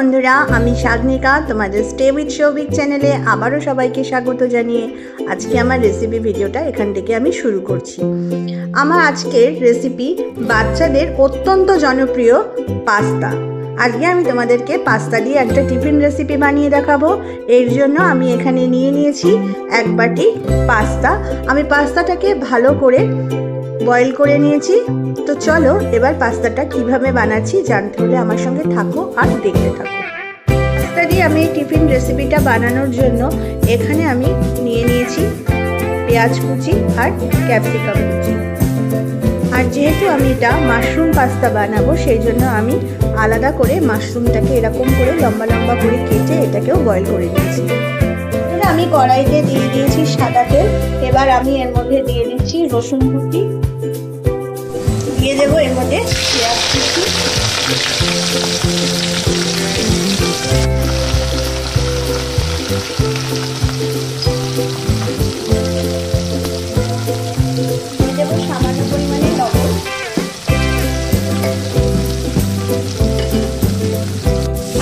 বন্ধুরা, আমি শাগনিকা, তোমাদের স্টে উইথ সৌভিক চ্যানেলে আবারও সবাইকে স্বাগত জানিয়ে আজকে আমার রেসিপি ভিডিওটা এখান থেকে আমি শুরু করছি। আমার আজকের রেসিপি বাচ্চাদের অত্যন্ত জনপ্রিয় পাস্তা। আজকে আমি তোমাদেরকে পাস্তা দিয়ে একটা টিফিন রেসিপি বানিয়ে দেখাবো। এর জন্য আমি এখানে নিয়ে নিয়েছি 1 বাটি পাস্তা। আমি পাস্তাটাকে ভালো করে বয়েল করে নিয়েছি। তো চলো এবার পাস্তাটা কিভাবে বানাচ্ছি জানতে হলে আমার সঙ্গে থাকো আর দেখতে থাকো। পাস্তা দিয়ে আমি টিফিন রেসিপিটা বানানোর জন্য এখানে আমি নিয়ে নিয়েছি পেঁয়াজ কুচি আর ক্যাপসিকাম কুচি। আর যেহেতু আমি এটা মাশরুম পাস্তা বানাবো সেই জন্য আমি আলাদা করে মাশরুমটাকে এরকম করে লম্বা লম্বা করে কেটে এটাকেও বয়েল করে নিয়েছি। আমি কড়াইতে দিয়ে দিয়েছি সাদা তেল। এবার আমি এর মধ্যে দিয়ে দিচ্ছি রসুন কুচি, দিয়ে দেবো এর মধ্যে পেঁয়াজ কুচি, দিয়ে দেবো সামান্য পরিমাণে লবণ।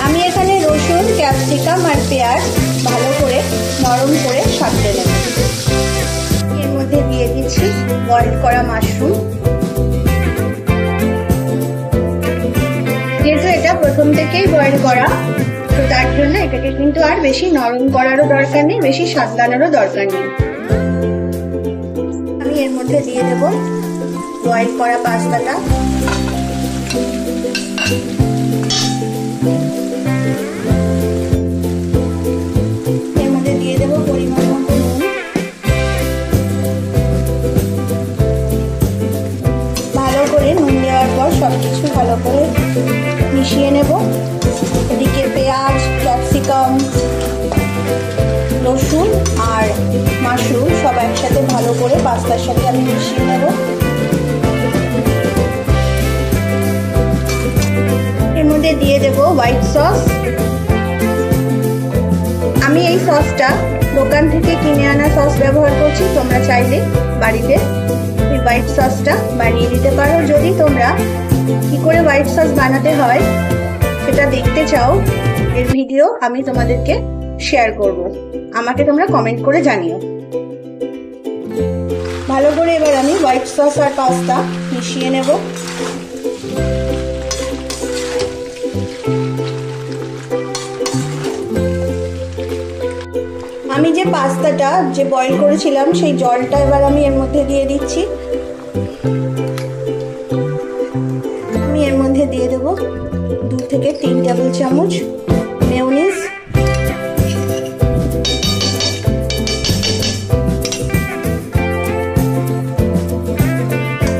আমি এখানে রসুন, ক্যাপসিকাম আর পেঁয়াজ ভালো করে নরম করে সাঁতলে নেব। এর মধ্যে দিয়ে দিচ্ছি বয়েল করা মাশরুম। যেহেতু এটা প্রথম থেকেই বয়েল করা, তো তার জন্য এটাকে কিন্তু আর বেশি নরম করারও দরকার নেই, বেশি সাঁতলানোরও দরকার নেই। আমি এর মধ্যে দিয়ে দেব বয়েল করা পাস্তাটা। এর মধ্যে দিয়ে দেব পরিমাণ মতো নুন। ভালো করে নুন দেওয়ার পর সবকিছু ভালো করে মিশিয়ে নেব। এদিকে পেঁয়াজ, ক্যাপসিকাম, রসুন আর মাশরুম সব একসাথে ভালো করে পাস্তার সাথে আমি মিশিয়ে নেব। এর মধ্যে দিয়ে দেব হোয়াইট সস। আমি এই সসটা দোকান থেকে কিনে আনা সস ব্যবহার করছি। তোমরা চাইলে বাড়িতে এই হোয়াইট সসটা বানিয়ে নিতে পারো। যদি তোমরা কি করে হোয়াইট সস বানাতে হয় সেটা দেখতে চাও, এর ভিডিও আমি তোমাদেরকে শেয়ার করব। আমাকে তোমরা কমেন্ট করে জানিও। ভালো করে এবার আমি হোয়াইট সস আর পাস্তা মিশিয়ে নেব। আমি যে পাস্তাটা যে বয়েল করেছিলাম সেই জলটা এবার আমি এর মধ্যে দিয়ে দিচ্ছি। আমি এর মধ্যে দিয়ে দেব 2 থেকে 3 টেবিল চামচ মেয়োনিজ।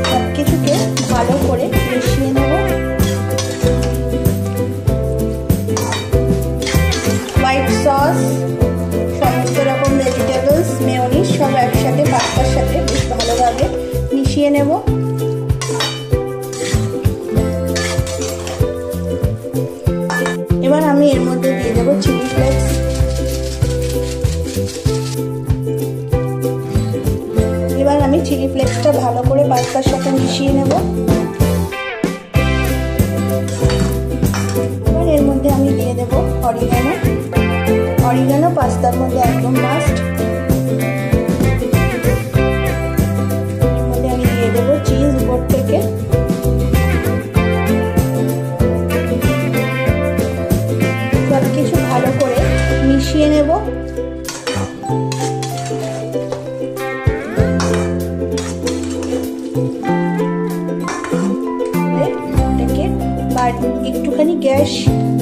সবকিছুকে ভালো করে মিশিয়ে নেব। হোয়াইট সস, সমস্ত রকম ভেজিটেবলস, মেয়োনিজ সব একসাথে পাস্তার সাথে বেশ ভালোভাবে মিশিয়ে নেব। এবার আমি এর মধ্যে দিয়ে দেবো চিলি ফ্লেক্স। এবার আমি চিলি ফ্লেক্সটা ভালো করে পাস্তার সাথে মিশিয়ে নেব। এবার এর মধ্যে আমি দিয়ে দেবো অরিগানো। অরিগানো পাস্তার মধ্যে একদম মাস্ট। এর মধ্যে আমি দিয়ে দেবো চিজ উপর থেকে। সবকিছু ভালো করে মিশিয়ে নেব। একটুখানি গ্যাস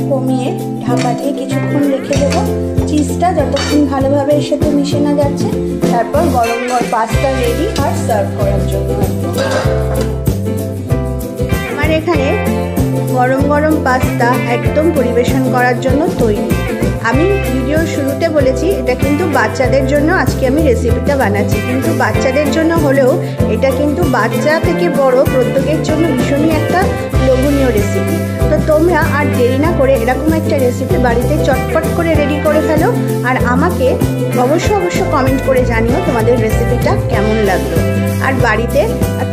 কমিয়ে ঢাকা দিয়ে কিছুক্ষণ রেখে দেবো। চিজটা যতক্ষণ ভালোভাবে এর সাথে মিশে না যাচ্ছে, তারপর গরম গরম পাস্তা রেডি আর সার্ভ করার জন্য। আমার এখানে গরম গরম পাস্তা একদম পরিবেশন করার জন্য তৈরি। আমি ভিডিওর শুরুতে বলেছি এটা কিন্তু বাচ্চাদের জন্য আজকে আমি রেসিপিটা বানাচ্ছি, কিন্তু বাচ্চাদের জন্য হলেও এটা কিন্তু বাচ্চা থেকে বড় প্রত্যেকের জন্য ভীষণই একটা লোভনীয় রেসিপি। তো তোমরা আর দেরি না করে এরকম একটা রেসিপি বাড়িতে চটপট করে রেডি করে ফেলো। আর আমাকে অবশ্য কমেন্ট করে জানিও তোমাদের রেসিপিটা কেমন লাগলো। আর বাড়িতে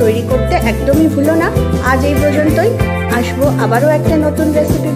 তৈরি করতে একদমই ভুলো না। আজ এই পর্যন্তই। আসবো আবারও একটা নতুন রেসিপি।